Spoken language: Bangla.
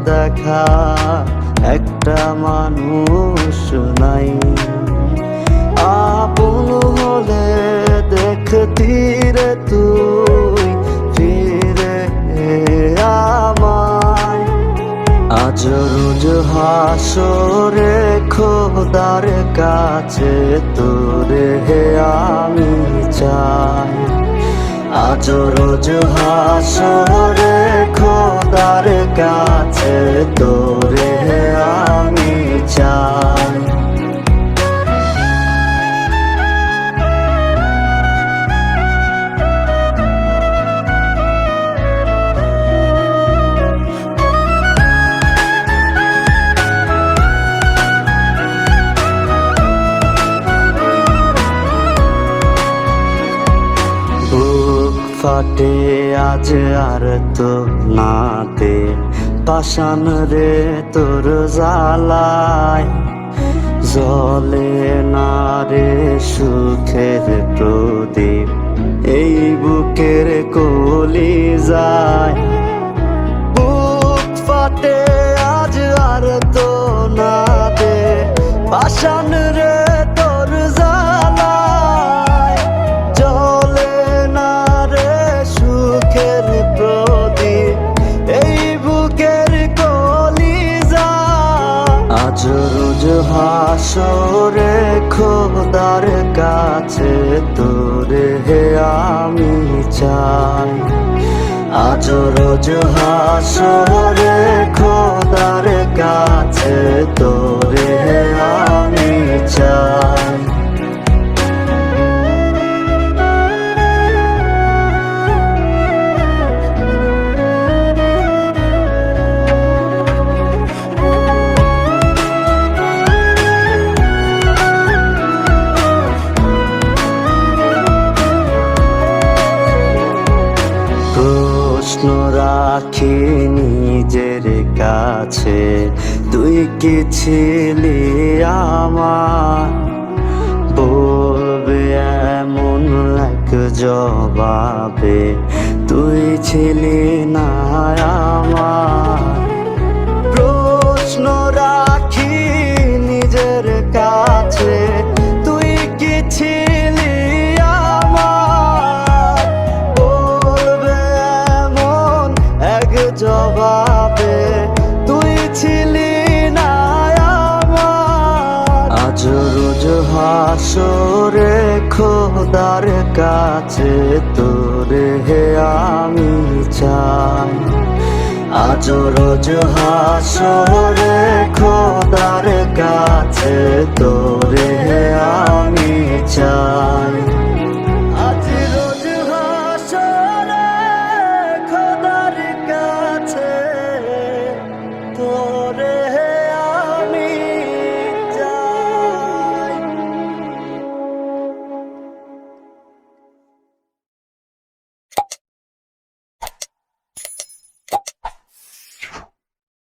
দেখা একটা মানুষ নাই। আপন হলে দেখতি রে তুই ফিরে আমায়। আজ রোজ হাসরে খোদার কাছে তোরে আমি চাই। আজ রোজ হাসরে খোদার কাছে তোরে আমি চাই। ফাটে আজ আর তো নাতে পাষাণ রে তোর জ্বালায়। জ্বলে না রে সুখের প্রদীপ এই বুকের কলি যায়। বুক ফাটে আজ আর তো নাতে পাষাণ রে তোর জ্বালায়। জ্বলে না রে সুখের প্রদীপ এই বুকের কলি যায়। আজ রোজ হাসরে খোদার কাছে তোরে আমি চাই। আজ রোজ হাসরে খোদার কাছে তোরে আমি চাই। প্রশ্ন রাখি নিজের কাছে তুই কি ছিলি আমার। বলবে এমন এক জবাবে তুই ছিলি না আমার। প্রশ্ন রাখি নিজের কাছে তুই কি ছিলি আমার। বলবে এমন এক জবাবে তুই ছিলি না আমার। আজ রোজ হাসরে খোদার কাছে তোরে আমি চাই। আজ রোজ হাসরে খোদার কাছে তোরে আমি চাই।